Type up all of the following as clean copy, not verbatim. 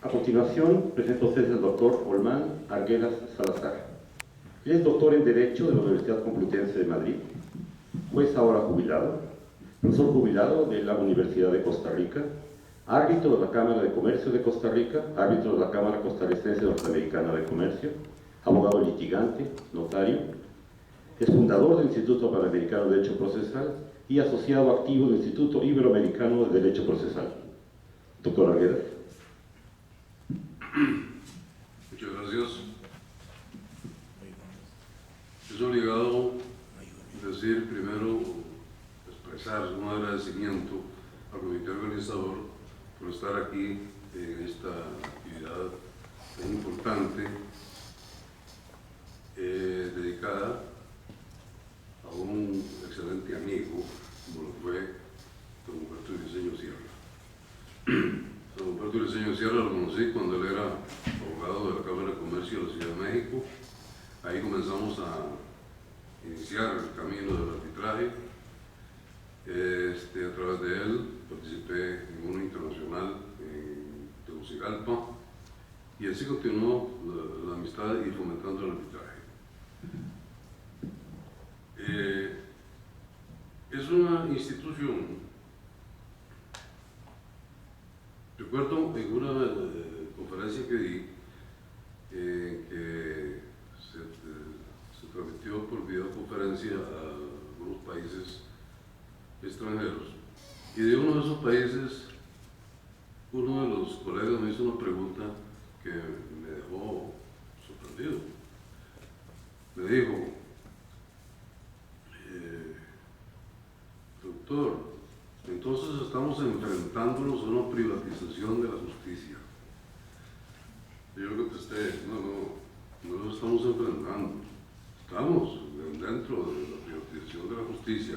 A continuación, presento a ustedes al doctor Olmán Arguedas Salazar. Él es doctor en Derecho de la Universidad Complutense de Madrid, juez ahora jubilado, profesor jubilado de la Universidad de Costa Rica, árbitro de la Cámara de Comercio de Costa Rica, árbitro de la Cámara Costarricense Norteamericana de Comercio, abogado litigante, notario, es fundador del Instituto Panamericano de Derecho Procesal y asociado activo del Instituto Iberoamericano de Derecho Procesal. Doctor Arguedas. Muchas gracias. Es obligado decir primero, expresar un agradecimiento al comité organizador por estar aquí en esta actividad tan importante dedicada a un excelente amigo como lo fue don Humberto Briceño Sierra. Don Humberto Briceño Sierra lo conocí cuando él era abogado de la Cámara de Comercio de la Ciudad de México. Ahí comenzamos a iniciar el camino del arbitraje. A través de él participé en una internacional en Tegucigalpa y así continuó la amistad y fomentando el arbitraje. Es una institución. Recuerdo en una conferencia que di que se transmitió por videoconferencia a algunos países extranjeros, y de uno de esos países uno de los colegas me hizo una pregunta que me dejó sorprendido. Me dijo: doctor, entonces estamos enfrentándonos a una privatización de la justicia. Y yo le contesté: no nos estamos enfrentando, estamos dentro de la privatización de la justicia.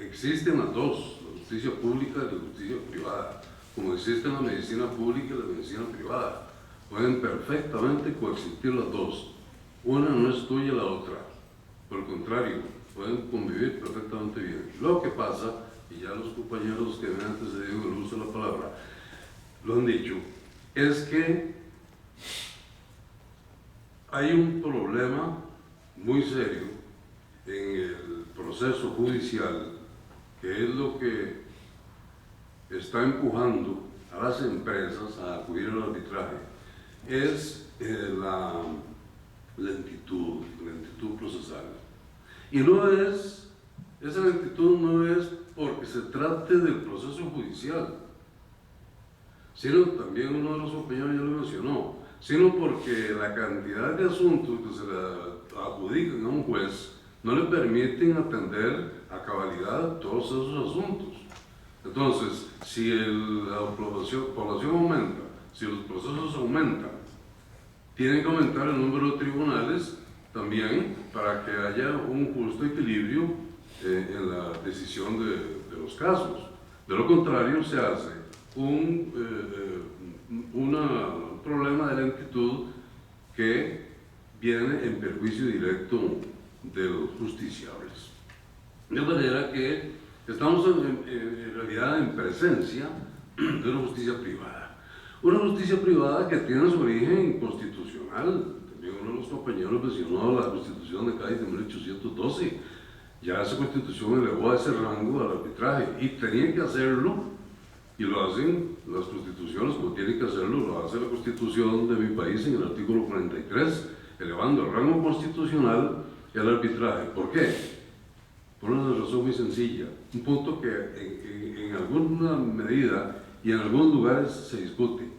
Existen las dos, la justicia pública y la justicia privada, como existen la medicina pública y la medicina privada. Pueden perfectamente coexistir las dos, una no excluye a la otra, por el contrario, pueden convivir perfectamente bien. Lo que pasa, y ya los compañeros que me han antecedido en el uso de la palabra lo han dicho, es que hay un problema muy serio en el proceso judicial, que es lo que está empujando a las empresas a acudir al arbitraje, es la lentitud procesal. Y esa lentitud no es porque se trate del proceso judicial, sino también uno de los compañeros ya lo mencionó, sino porque la cantidad de asuntos que se le adjudican a un juez no le permiten atender a cabalidad todos esos asuntos. Entonces, si la población aumenta, si los procesos aumentan, tienen que aumentar el número de tribunales también para que haya un justo equilibrio en la decisión de los casos. De lo contrario, se hace un problema de lentitud que viene en perjuicio directo de los justiciables. De manera que estamos en realidad en presencia de una justicia privada. Una justicia privada que tiene su origen constitucional. También uno de los compañeros mencionó la Constitución de Cádiz de 1812. Ya esa Constitución elevó a ese rango al arbitraje y tenía que hacerlo, y lo hacen las constituciones como tienen que hacerlo, lo hace la Constitución de mi país en el artículo 43, elevando el rango constitucional el arbitraje. ¿Por qué? Por una razón muy sencilla, un punto que en alguna medida y en algunos lugares se discute,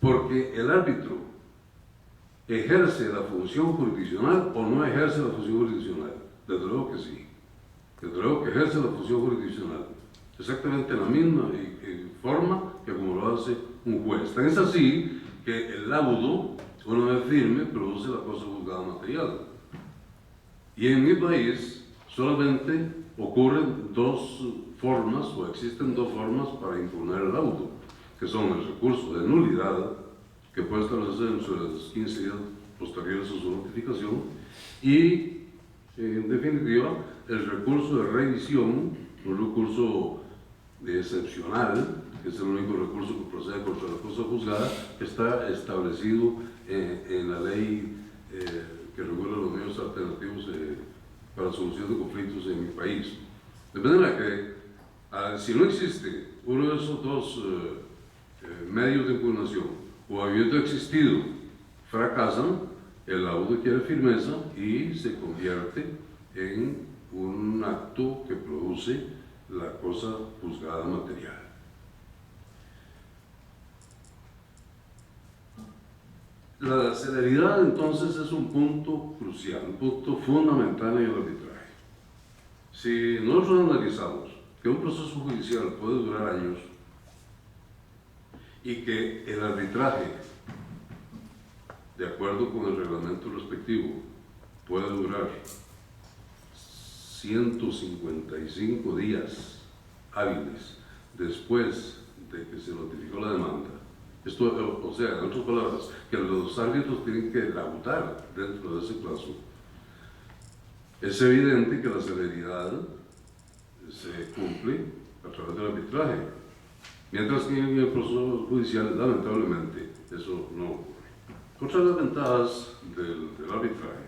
porque el árbitro ejerce la función jurisdiccional o no ejerce la función jurisdiccional. Desde luego que sí, desde luego que ejerce la función jurisdiccional, exactamente en la misma forma que como lo hace un juez. Tan es así que el laudo, una vez firme, produce la cosa juzgada material. Y en mi país solamente ocurren dos formas, o existen dos formas para impugnar el laudo, que son el recurso de nulidad, que puede establecerse dentro de los 15 días posteriores a su notificación, y en definitiva el recurso de revisión, un recurso excepcional que es el único recurso que procede contra la cosa juzgada, que está establecido en la ley que regula los medios alternativos para solución de conflictos en mi país. De manera que, si no existe uno de esos dos medios de impugnación, o habiendo existido, fracasan, el laudo adquiere firmeza y se convierte en un acto que produce la cosa juzgada material. La celeridad entonces es un punto crucial, un punto fundamental en el arbitraje. Si nosotros analizamos que un proceso judicial puede durar años y que el arbitraje, de acuerdo con el reglamento respectivo, puede durar 155 días hábiles después de que se notificó la demanda. Esto, o sea, en otras palabras, que los árbitros tienen que laudar dentro de ese plazo. Es evidente que la celeridad se cumple a través del arbitraje, mientras que en el proceso judicial, lamentablemente, eso no ocurre. Otra de las ventajas del arbitraje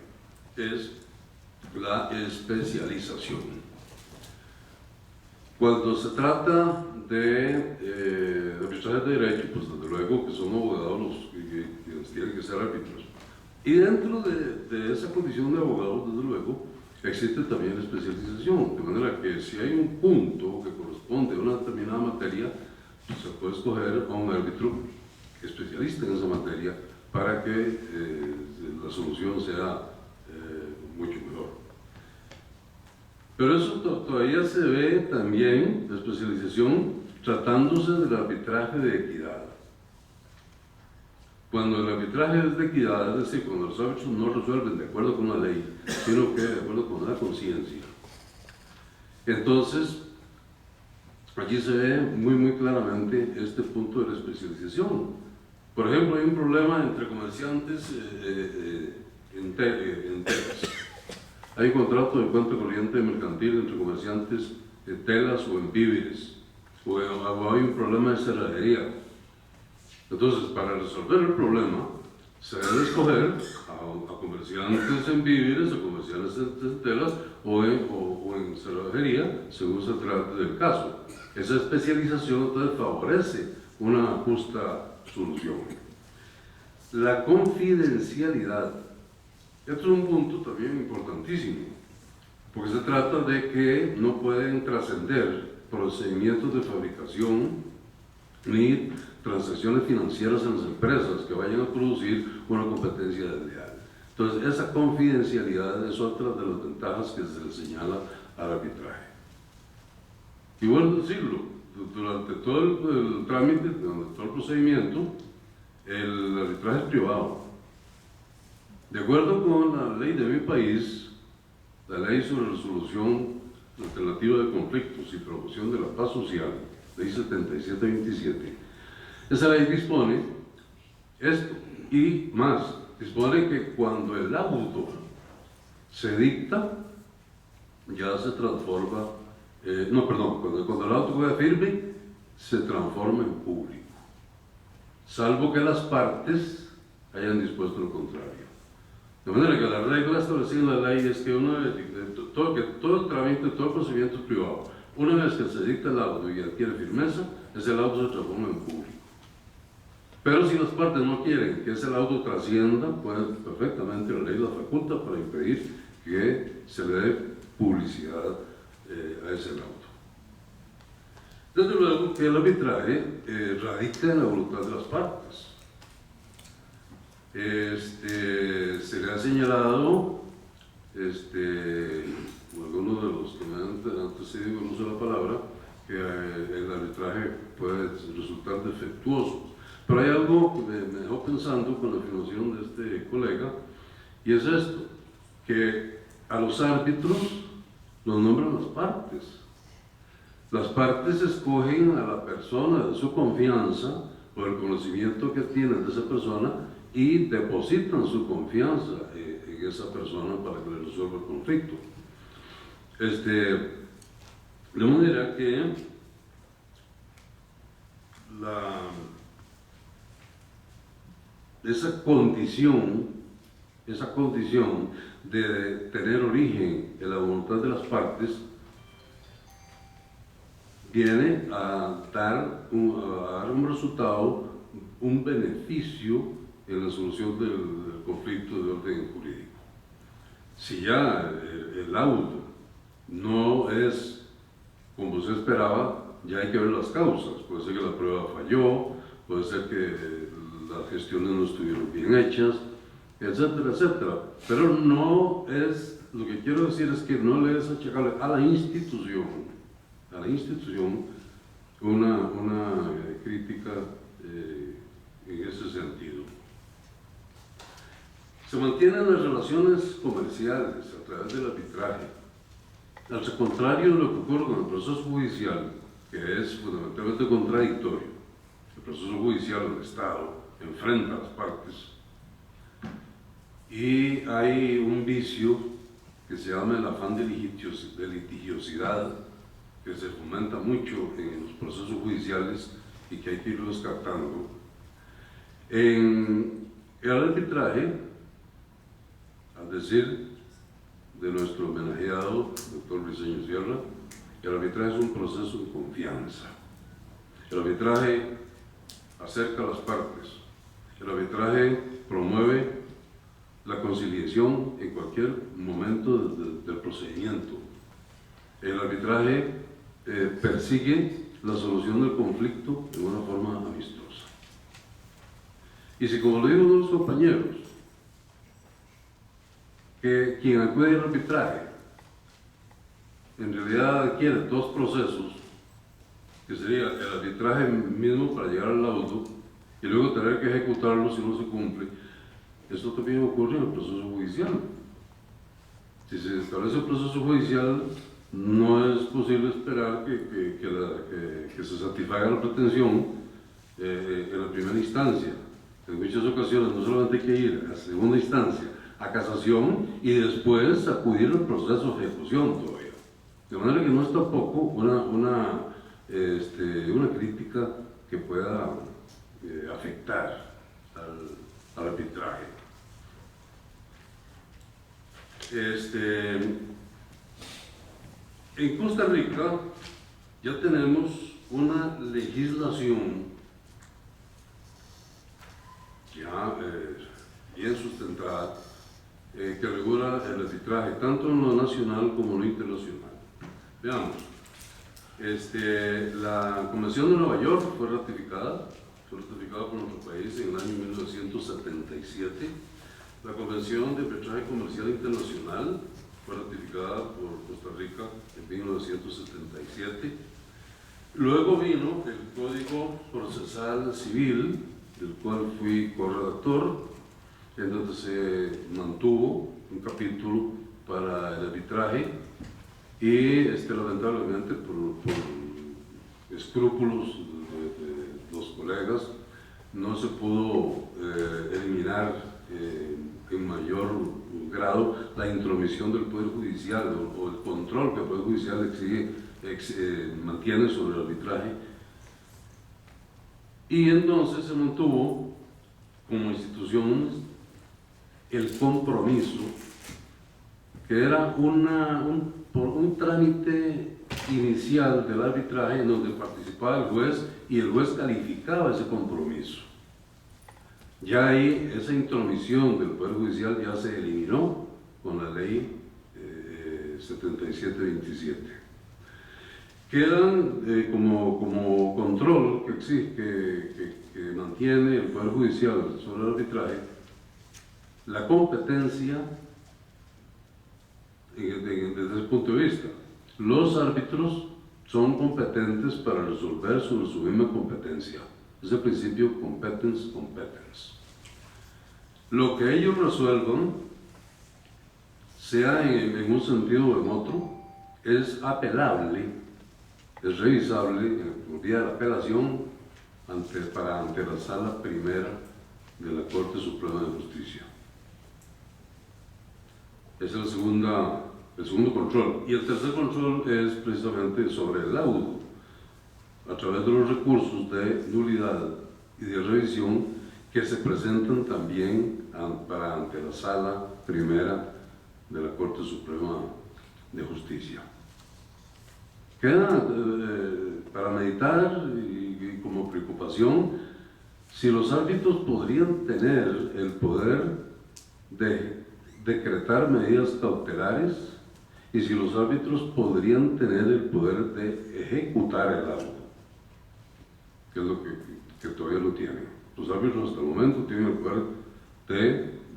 es la especialización. Cuando se trata de arbitrajes de derecho, pues desde luego que son abogados los quienes tienen que ser árbitros. Y dentro de esa condición de abogados, desde luego, existe también la especialización, de manera que si hay un punto que corresponde a una determinada materia, pues se puede escoger a un árbitro especialista en esa materia para que la solución sea mucho mejor. Pero eso todavía se ve también, la especialización, tratándose del arbitraje de equidad. Cuando el arbitraje es de equidad, es decir, cuando los árbitros no resuelven de acuerdo con la ley, sino que de acuerdo con la conciencia. Entonces, allí se ve muy claramente este punto de la especialización. Por ejemplo, hay un problema entre comerciantes en telas. Hay un contrato de cuenta corriente mercantil entre comerciantes de telas o en víveres, o hay un problema de cerrajería. Entonces, para resolver el problema, se debe escoger a comerciantes en víveres, a comerciantes en telas o en cerrajería, según se trate del caso. Esa especialización entonces favorece una justa solución. La confidencialidad. Esto es un punto también importantísimo, porque se trata de que no pueden trascender procedimientos de fabricación ni transacciones financieras en las empresas que vayan a producir una competencia desleal. Entonces, esa confidencialidad es otra de las ventajas que se le señala al arbitraje. Y bueno decirlo, durante todo el trámite, durante todo el procedimiento, el arbitraje es privado. De acuerdo con la ley de mi país, la ley sobre resolución alternativa de conflictos y promoción de la paz social, ley 7727, esa ley dispone esto y más, dispone que cuando el laudo se dicta, ya se transforma, cuando el auto queda firme, se transforma en público, salvo que las partes hayan dispuesto lo contrario. De manera que la regla establecida en la ley es que todo el trámite, todo el procedimiento es privado. Una vez que se dicta el auto y adquiere firmeza, ese auto se transforma en público. Pero si las partes no quieren que ese laudo trascienda, pues perfectamente la ley la faculta para impedir que se le dé publicidad a ese laudo. Desde luego que el arbitraje radica en la voluntad de las partes. Se le ha señalado, algunos de los que me han antecedido el uso de la palabra, que el arbitraje puede resultar defectuoso. Pero hay algo que me dejó pensando con la afirmación de este colega, y es esto, que a los árbitros los nombran las partes. Las partes escogen a la persona de su confianza por el conocimiento que tienen de esa persona y depositan su confianza en esa persona para que le resuelva el conflicto. De manera que esa condición de tener origen en la voluntad de las partes viene a dar un resultado, un beneficio en la solución del conflicto de orden jurídico. Si ya el laudo no es como se esperaba, ya hay que ver las causas. Puede ser que la prueba falló, puede ser que las gestiones no estuvieron bien hechas, etcétera, etcétera. Pero no es, lo que quiero decir es que no le es achacable a la institución una crítica en ese sentido. Se mantienen las relaciones comerciales a través del arbitraje. Al contrario de lo que ocurre con el proceso judicial, que es fundamentalmente contradictorio, el proceso judicial del Estado enfrenta a las partes y hay un vicio que se llama el afán de litigiosidad, que se fomenta mucho en los procesos judiciales y que hay que irlo descartando. En el arbitraje, al decir de nuestro homenajeado, doctor Briceño Sierra, el arbitraje es un proceso de confianza. El arbitraje acerca a las partes. El arbitraje promueve la conciliación en cualquier momento del procedimiento. El arbitraje persigue la solución del conflicto de una forma amistosa. Y si, como lo digo uno de los compañeros, que quien acude al arbitraje en realidad adquiere dos procesos, que sería el arbitraje mismo para llegar al laudo y luego tener que ejecutarlo si no se cumple. Esto también ocurre en el proceso judicial. Si se establece el proceso judicial, no es posible esperar que se satisfaga la pretensión en la primera instancia. En muchas ocasiones no solamente hay que ir a segunda instancia, a casación y después acudir al proceso de ejecución todavía. De manera que no es tampoco una crítica que pueda afectar al arbitraje. En Costa Rica ya tenemos una legislación ya bien sustentada que regula el arbitraje tanto en lo nacional como en lo internacional. Veamos, la Convención de Nueva York fue ratificada por nuestro país en el año 1977. La Convención de Arbitraje Comercial Internacional fue ratificada por Costa Rica en 1977. Luego vino el Código Procesal Civil, del cual fui corredactor, en donde se mantuvo un capítulo para el arbitraje y lamentablemente por escrúpulos de los colegas no se pudo eliminar en mayor grado la intromisión del Poder Judicial o el control que el Poder Judicial mantiene sobre el arbitraje. Y entonces se mantuvo como institución el compromiso, que era un trámite inicial del arbitraje en donde participaba el juez y el juez calificaba ese compromiso. Ya ahí esa intromisión del Poder Judicial ya se eliminó con la ley 7727. Quedan como control que mantiene el Poder Judicial sobre el arbitraje la competencia desde ese punto de vista. Los árbitros son competentes para resolver sobre su misma competencia. Es el principio competence. Lo que ellos resuelvan, sea en un sentido o en otro, es apelable, es revisable por vía de la apelación ante la Sala Primera de la Corte Suprema de Justicia. Ese es el segundo control. Y el tercer control es precisamente sobre el laudo. a través de los recursos de nulidad y de revisión que se presentan también ante la Sala Primera de la Corte Suprema de Justicia. Queda para meditar y como preocupación si los árbitros podrían tener el poder de decretar medidas cautelares y si los árbitros podrían tener el poder de ejecutar el auto, que es lo que todavía lo tienen. Los árbitros hasta el momento tienen el poder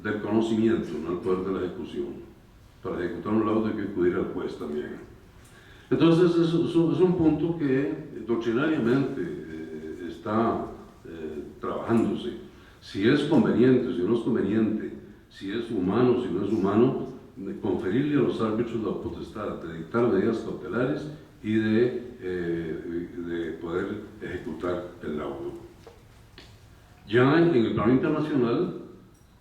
del conocimiento, no el poder de la ejecución. Para ejecutar un laudo hay que acudir al juez también. Entonces es un punto que doctrinariamente está trabajándose. Si es conveniente, si no es conveniente, si es humano, si no es humano, conferirle a los árbitros la potestad de dictar medidas cautelares y de poder ejecutar el laudo. Ya en el plano internacional,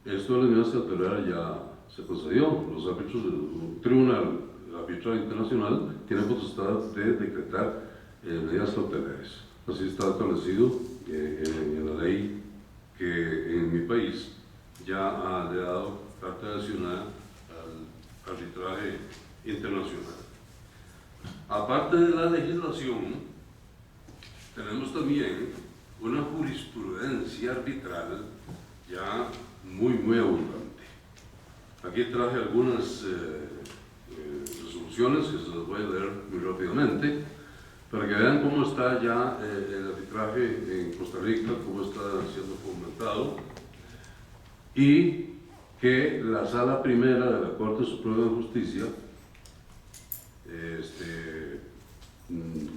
esto de las medidas cautelares ya se procedió. Los árbitros del Tribunal Arbitral Internacional tienen potestad de decretar medidas cautelares. Así está establecido en la ley que en mi país ya le ha dado carta adicional al arbitraje internacional. Aparte de la legislación, tenemos también una jurisprudencia arbitral ya muy abundante. Aquí traje algunas resoluciones que se las voy a leer muy rápidamente para que vean cómo está ya el arbitraje en Costa Rica, cómo está siendo fomentado, y que la Sala Primera de la Corte Suprema de Justicia,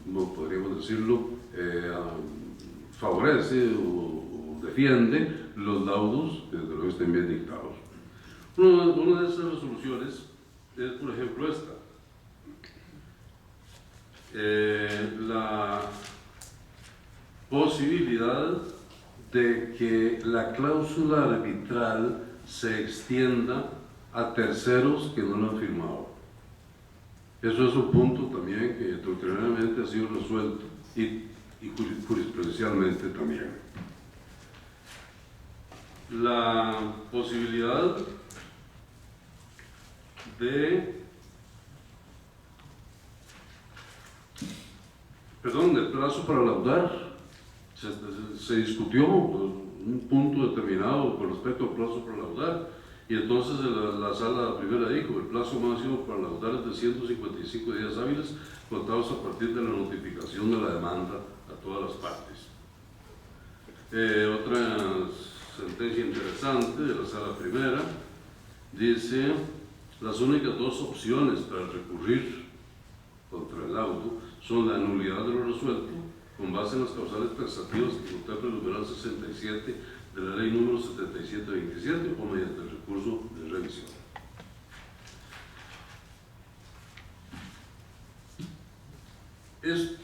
¿cómo podríamos decirlo?, favorece o defiende los laudos que desde luego estén bien dictados. Una de esas resoluciones es, por ejemplo, esta. La posibilidad de que la cláusula arbitral se extienda a terceros que no lo han firmado. Eso es un punto también que doctrinariamente ha sido resuelto y jurisprudencialmente también. La posibilidad del plazo para laudar, se discutió un punto determinado con respecto al plazo para laudar, y entonces la Sala Primera dijo: el plazo máximo para laudar es de 155 días hábiles contados a partir de la notificación de la demanda a todas las partes. Otra sentencia interesante de la Sala Primera dice: las únicas dos opciones para recurrir contra el laudo son la nulidad de lo resuelto con base en las causales taxativas que contempla el numeral 67 de la ley número 7727 o mediante el recurso de revisión.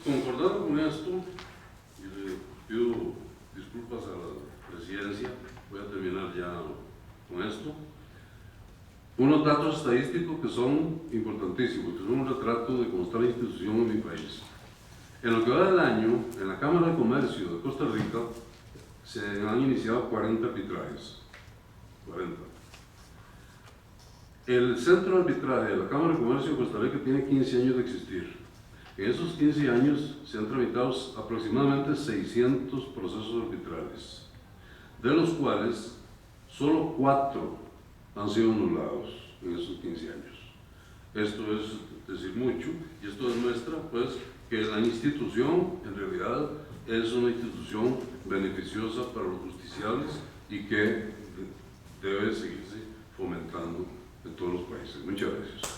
Concordando con esto, y le pido disculpas a la presidencia, voy a terminar ya con esto. Unos datos estadísticos que son importantísimos, que son un retrato de cómo está la institución en mi país. En lo que va del año, en la Cámara de Comercio de Costa Rica se han iniciado 40 arbitrajes. 40. El Centro de Arbitraje de la Cámara de Comercio de Costa Rica tiene 15 años de existir. En esos 15 años se han tramitado aproximadamente 600 procesos arbitrales, de los cuales solo 4 han sido anulados en esos 15 años. Esto es decir mucho, y esto demuestra pues que la institución en realidad es una institución beneficiosa para los justiciables y que debe seguirse fomentando en todos los países. Muchas gracias.